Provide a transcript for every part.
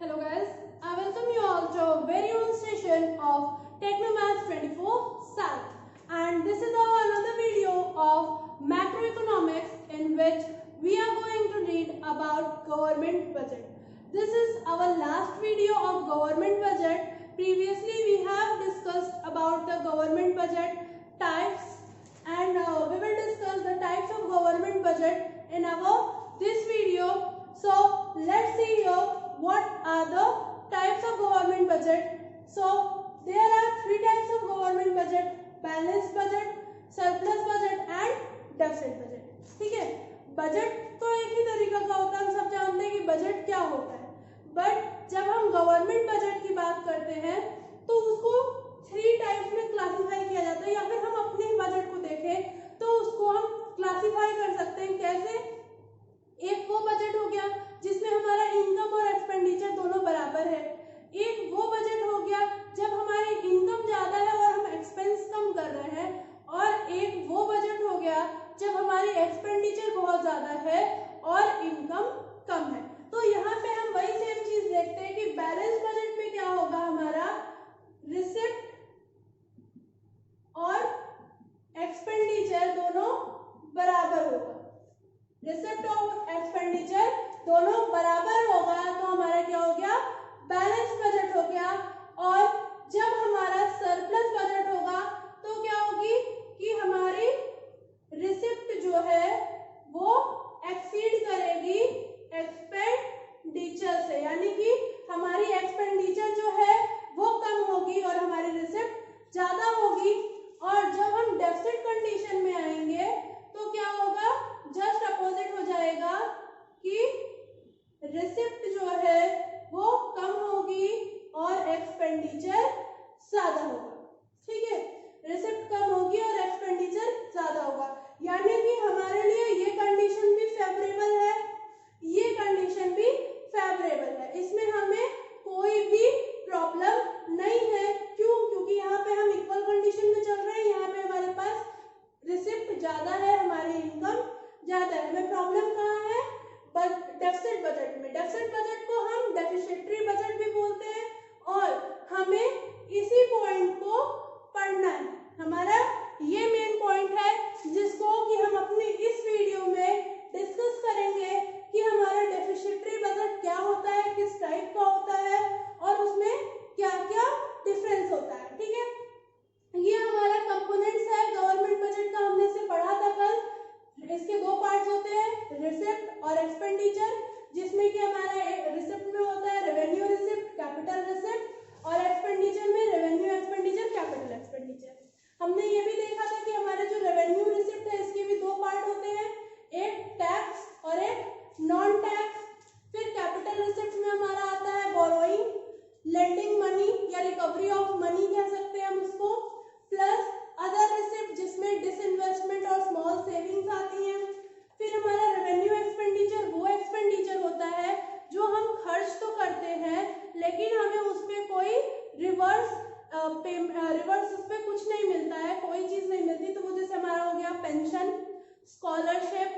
Hello guys, I welcome you all to a very own session of Technomath 24/7, and this is our another video of macroeconomics in which we are going to read about government budget. This is our last video of government budget. Previously we have discussed about the government budget types, and we will discuss the types of government budget in this video. So let's see here what are the types of government budget. So there are three types of government budget: balanced budget, surplus budget and deficit budget. ठीक है, budget तो एक ही तरीका का होता है, हम सब जानते हैं कि बजट क्या होता है, बट जब हम गवर्नमेंट बजट की बात करते हैं तो उसको थ्री टाइप्स में क्लासिफाई किया जाता है, या फिर हम अपने बजट को देखें तो उसको हम क्लासिफाई कर सकते हैं। कैसे? एक वो बजट हो गया जिसमें हमारा इनकम और एक्सपेंडिचर दोनों बराबर है। एक वो बजट हो गया जब हमारी इनकम ज्यादा है और हम एक्सपेंस कम कर रहे हैं, और एक वो बजट हो गया जब हमारी एक्सपेंडिचर बहुत ज्यादा है और इनकम कम है। तो यहाँ पे हम वही सेम चीज देखते हैं कि बैलेंस बजट में क्या होगा, हमारा रिसिप्ट और एक्सपेंडिचर दोनों बराबर होगा। रिसिप्ट और एक्सपेंडिचर दोनों बराबर होगा तो हमारा क्या हो गया, बैलेंस बजट हो गया। और जब हमारा सरप्लस बजट होगा तो क्या होगी कि हमारी रिसिप्ट जो है वो एक्सीड करेगी एक्सपेंडिचर से, यानी कि हमारी एक्सपेंडिचर जो है वो कम होगी और हमारी रिसिप्ट ज्यादा होगी। और जब हम डेफिसिट कंडीशन में आएंगे तो क्या होगा, जस्ट अपोजिट हो जाएगा कि रिसिप्ट जो है वो कम होगी और एक्सपेंडिचर ज्यादा होगा। ठीक है, रिसिप्ट कम होगी और एक्सपेंडिचर ज्यादा होगा, यानी कि हमारे लिए ये कंडीशन भी फेवरेबल है, ये कंडीशन भी फेवरेबल है, इसमें हमें कोई भी प्रॉब्लम नहीं है। क्यों? क्योंकि यहाँ पे हम इक्वल कंडीशन में चल रहे हैं, यहाँ पे हमारे पास रिसिप्ट ज्यादा है, हमारी इनकम ज्यादा है। हमें प्रॉब्लम कहाँ है? डेफिसिट बजट में। डेफिसिट बजट को हम डेफिसिटरी बजट भी बोलते हैं, और हमें इसी पॉइंट को पढ़ना है। हमारा ये मेन पॉइंट है जिसको कि हम अपनी इस वीडियो में डिस्कस करेंगे कि हमारा डेफिसिटरी बजट क्या होता है, किस टाइप का होता है और उसमें क्या क्या डिफरेंस होता है। ठीक है, ये हमारा कंपोनेंट्स है गवर्नमेंट बजट का, हमने इसे पढ़ा था कल। इसके दो पार्ट्स होते हैं, रिसिप्ट और एक्सपेंडिचर, जिसमें कि हमारा रिसिप्ट में होता है रेवेन्यू रिसिप्ट, कैपिटल रिसिप्ट, और एक्सपेंडिचर में रेवेन्यू एक्सपेंडिचर, कैपिटल एक्सपेंडिचर। हमने ये भी देखा था कि हमारे जो रेवेन्यू रिसिप्ट है इसके भी दो पार्ट होते हैं, एक टैक्स और एक नॉन टैक्स। फिर कैपिटल रिसिप्ट में हमारा आता है बोरोइंग, लेंडिंग मनी या रिकवरी ऑफ मनी कह सकते हैं हम उसको, प्लस अदर रिसिप्ट जिसमें डिसइन्वेस्टमेंट और स्मॉल सेविंग्स आती हैं। फिर हमारा रेवेन्यू एक्सपेंडिचर वो एक्सपेंडिचर होता है जो हम खर्च तो करते हैं लेकिन हमें उसमें कोई रिवर्स उस पर कुछ नहीं मिलता है, कोई चीज नहीं मिलती। तो वो जैसे हमारा हो गया पेंशन, स्कॉलरशिप,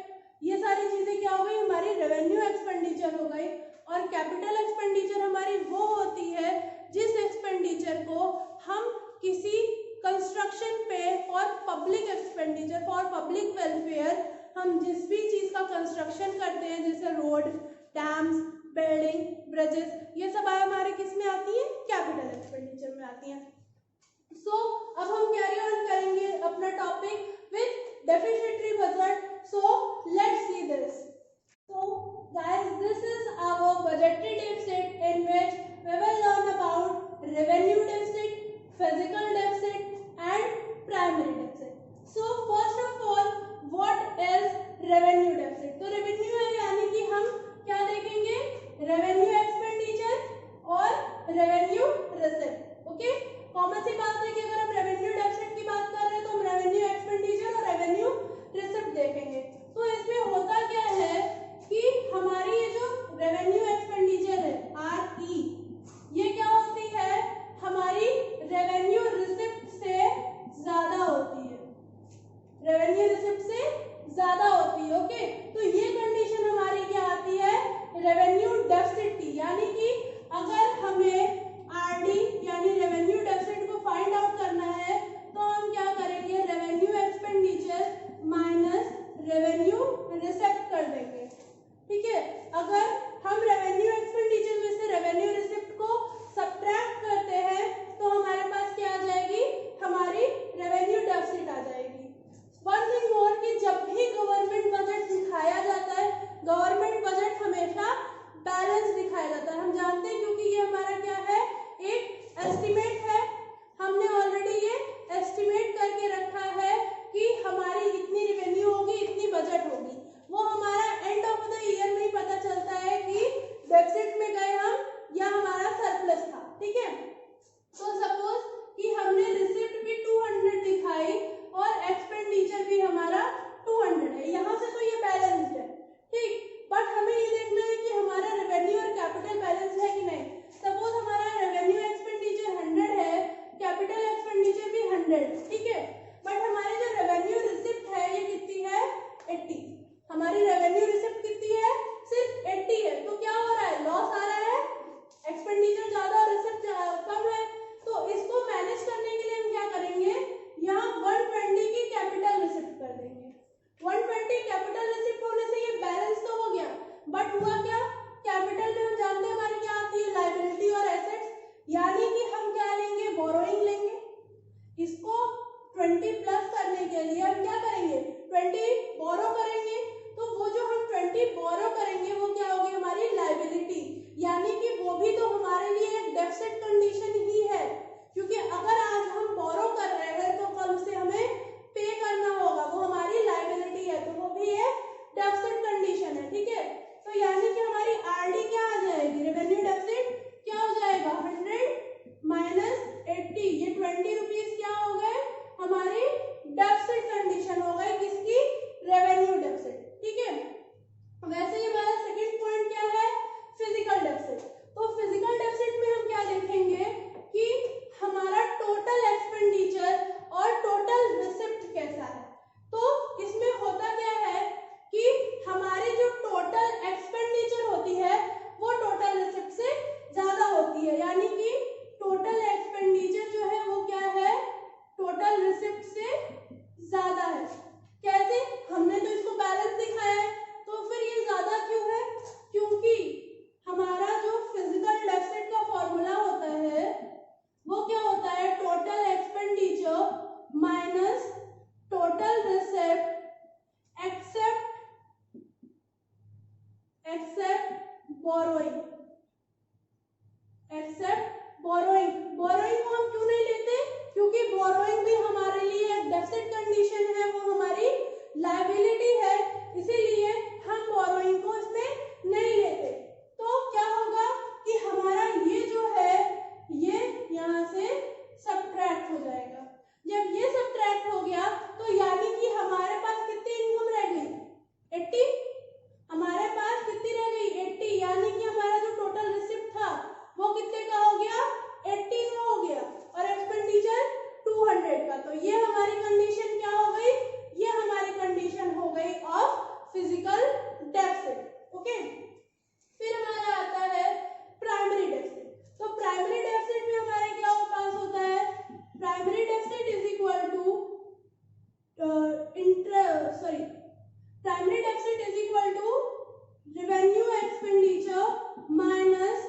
ये सारी चीजें क्या हो गई, हमारी रेवेन्यू एक्सपेंडिचर हो गई। और कैपिटल एक्सपेंडिचर हमारी वो होती है जिस एक्सपेंडिचर को हम किसी कंस्ट्रक्शन पे for public expenditure, for public welfare, हम जिस भी चीज का कंस्ट्रक्शन करते हैं जैसे रोड, डैम्स, बिल्डिंग, ब्रिजेस, ये सब हमारे किस में आती है, कैपिटल एक्सपेंडिचर में आती हैं। सो अब हम कैरी ऑन करेंगे अपना topic with deficitary budget. So let's see this. So guys, this is our budgetary deficit in which we will learn about revenue deficit, physical deficit and primary deficit. So first of all, what is revenue deficit? तो revenue है यानी कि हम क्या देखेंगे, revenue expenditure और revenue receipt. Okay? Common सी बात है कि अगर हम revenue deficit की बात कर रहे हैं तो हम revenue expenditure और revenue receipt देखेंगे। तो इसमें होता क्या है कि हमारी ये जो रेवेन्यू एक्सपेंडिचर है RE, ये क्या होती है, हमारी रेवेन्यू रिसिप्ट से ज्यादा होती है, रेवेन्यू रिसिप्ट से ज्यादा होती है। ओके, तो ये कंडीशन हमारी क्या आती है, रेवेन्यू डेफिसिट की, यानी कि हमारा क्या है, एक एस्टिमेट है। हमने ऑलरेडी ये एस्टिमेट करके रखा है कि हमारी इतनी रेवेन्यू होगी, इतनी बजट होगी। वो हमारा एंड ऑफ द ईयर में ही पता चलता है कि डेफिसिट में गए हम या हमारा सरप्लस था। ठीक है, तो सपोज कि हमने रिसिप्ट भी 200 दिखाई और एक्सपेंडिचर भी हमारा 200 है, यहाँ से तो ये बैलेंस्ड है। ठीक, बट हमें ये देखना है कि हमारा रेवेन्यू और कैपिटल बैलेंस है कि नहीं। सपोज हमारा रेवेन्यू एक्सपेंडिचर 100 है, कैपिटल एक्सपेंडिचर भी 100, ठीक है, बट हमारी जो रेवेन्यू रिसिप्ट है ये कितनी है, 80। हमारी रेवेन्यू रिसिप्ट कितनी है, सिर्फ 80 है। तो क्या हो रहा है, लॉस आ रहा है, एक्सपेंडिचर ज्यादा और रिसिप्ट कम है। तो इसको मैनेज करने के लिए हम क्या करेंगे, यहाँ 120 की कैपिटल रिसिप्ट कर देंगे। 120 कैपिटल रिसिप्ट होने से ये बैलेंस तो हो गया, बट हुआ क्या, कैपिटल में हम जानते हैं हमारी क्या आती है, लायबिलिटी और एसेट्स, यानी कि हम क्या लेंगे, बोरोइंग लेंगे। इसको 20 प्लस करने के लिए हम क्या करेंगे, 20 बोरो करेंगे। तो वो जो हम 20 बोरो करेंगे वो क्या होगी, हमारी लायबिलिटी, यानी कि वो भी तो हमारे लिए एक डेफिसिट कंडीशन ही है, क्योंकि अगर आज हम बोरो कर रहे हैं तो कल उसे हमें पे करना होगा, वो हमारी लायबिलिटी है, तो वो भी एक डेफिसिट कंडीशन है। ठीक है, तो यानी कि हमारी आरडी क्या आ जाएगी, रेवेन्यू डेफिसिट क्या हो जाएगा, 100 माइनस 80, ये 20 रुपीज क्या हो गए, हमारी डेफिसिट कंडीशन हो गई, किसकी, रेवेन्यू डेफिसिट। ठीक है, वैसे ही हमारा सेकंड पॉइंट क्या है, फिजिकल डेफिसिट। तो फिजिकल डेफिसिट में हम क्या देखेंगे कि हमारा टोटल एक्सपेंडिचर और टोटल रिसिप्ट कैसा है। तो इसमें होता क्या है कि हमारी जो टोटल एक्सपेंडिचर होती है वो टोटल रिसिप्ट से ज्यादा होती है, यानी कि टोटल एक्सपेंडिचर जो है वो क्या है, टोटल रिसिप्ट से ज्यादा है। कैसे, हमने तो इसको बैलेंस दिखाया है, तो फिर ये ज्यादा क्यों है, क्योंकि हमारा जो फिजिकल डेफिसिट का फॉर्मूला होता है वो क्या होता है, total expenditure minus total receipt except borrowing. Borrowing को हम क्यों नहीं लेते, क्योंकि बोरोइंग भी हमारे लिए एक डेफिसिट कंडीशन है, वो हमारी लायबिलिटी है, इसीलिए हम बोरोइंग को इसमें नहीं लेते। तो क्या होगा कि हमारा ये जो है ये यहाँ से सब्ट्रैक्ट हो जाएगा। जब ये सब्ट्रैक्ट हो गया तो यानी कि हमारे पास कितनी इनकम रह गई, 80, हमारे पास कितनी रह गई, 80, यानी कि हमारा जो टोटल रिसिप्ट था वो कितने का हो गया, 80 का हो गया, और एक्सपेंडिचर 200 का। तो ये हमारी कंडीशन क्या हो गई, ये हमारी कंडीशन हो गई ऑफ फिजिकल डेफिसिट। ओके, फिर हमारा आता है प्राइमरी डेफिसिट। तो प्राइमरी डेफिसिट में हमारे क्या पास होता है, primary deficit is equal to primary deficit is equal to revenue expenditure minus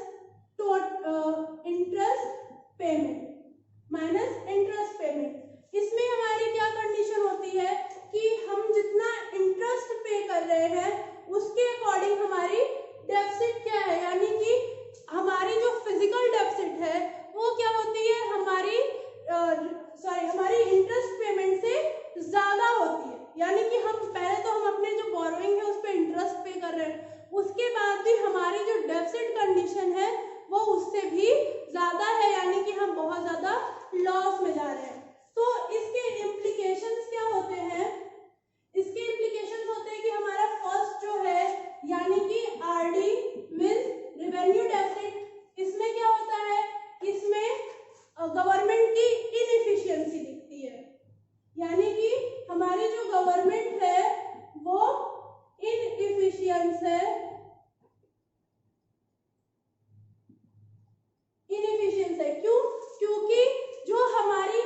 interest payment. इसमें हमारी क्या कंडीशन होती है कि हम जितना इंटरेस्ट पे कर रहे हैं उसके अकॉर्डिंग हमारी डेफिसिट क्या है, यानी कि हमारी जो फिजिकल डेफिसिट है वो क्या होती है, हमारी इंटरेस्ट पेमेंट से ज्यादा होती है, यानी कि हम पहले तो हम अपने जो बोरोइंग है उस पर इंटरेस्ट पे कर रहे हैं, उसके बाद भी हमारी जो डेफिसिट कंडीशन है वो उससे भी ज्यादा है, यानी कि हम बहुत ज्यादा लॉस में जा रहे हैं। तो इसके इम्प्लीकेशंस क्या होते हैं, इसके इम्प्लीकेशंस होते हैं कि हमारा फर्स्ट जो है यानी कि आरडी मींस रेवेन्यू डेफिसिट, इसमें क्या होता है, इसमें गवर्नमेंट की इनएफिशिएंसी दिखती है, यानी कि हमारी जो गवर्नमेंट है वो इनएफिशिएंट है, क्यों, क्योंकि जो हमारी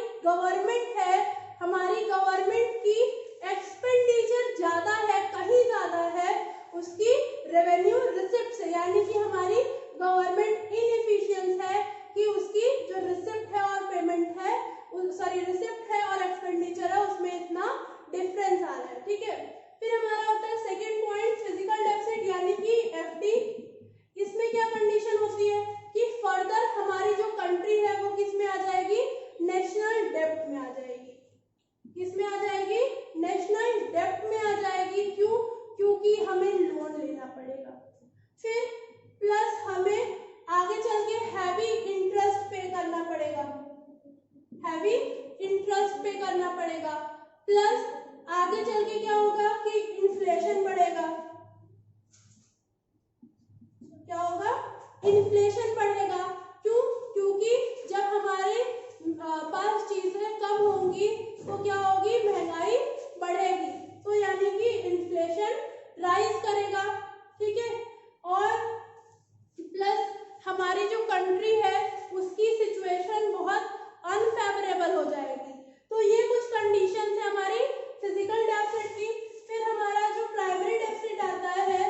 कंट्री है उसकी सिचुएशन बहुत अनफेवरेबल हो जाएगी। तो ये कुछ कंडीशन है हमारी फिजिकल डेफिसिट की। फिर हमारा जो प्राइमरी डेफिसिट आता है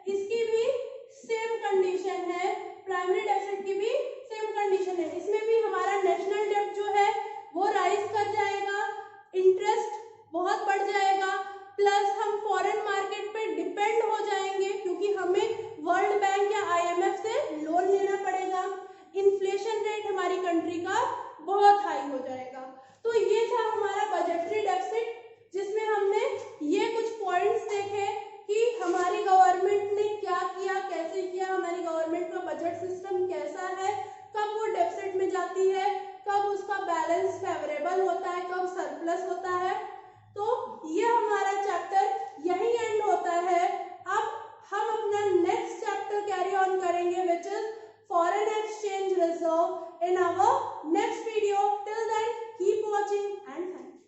इसकी भी सेम कंडीशन है, प्राइमरी डेफिसिट की भी सेम कंडीशन है। इसमें भी हमारा नेशनल डेब्ट जो है वो राइज कर जाएगा, इंटरेस्ट बहुत बढ़ जाएगा, प्लस हम फॉरेन मार्केट पे डिपेंड हो जाएंगे क्योंकि हमें वर्ल्ड बैंक या IMF से लोन लेना पड़ेगा। इन्फ्लेशन रेट हमारी कंट्री का बहुत हाई हो जाएगा। तो ये था हमारा बजटरी डेफिसिट, जिसमें हमने ये कुछ पॉइंट्स देखे कि हमारी गवर्नमेंट ने क्या किया, कैसे किया, हमारी गवर्नमेंट का बजट सिस्टम कैसा है, कब वो डेफिसिट में जाती है, कब उसका बैलेंस फेवरेबल होता है, कब सरप्लस होता है। तो ये हमारा चैप्टर यही एंड होता है। अब हम अपना नेक्स्ट चैप्टर कैरी ऑन करेंगे which is foreign exchange reserve in our next video. Till then, keep watching and thank you.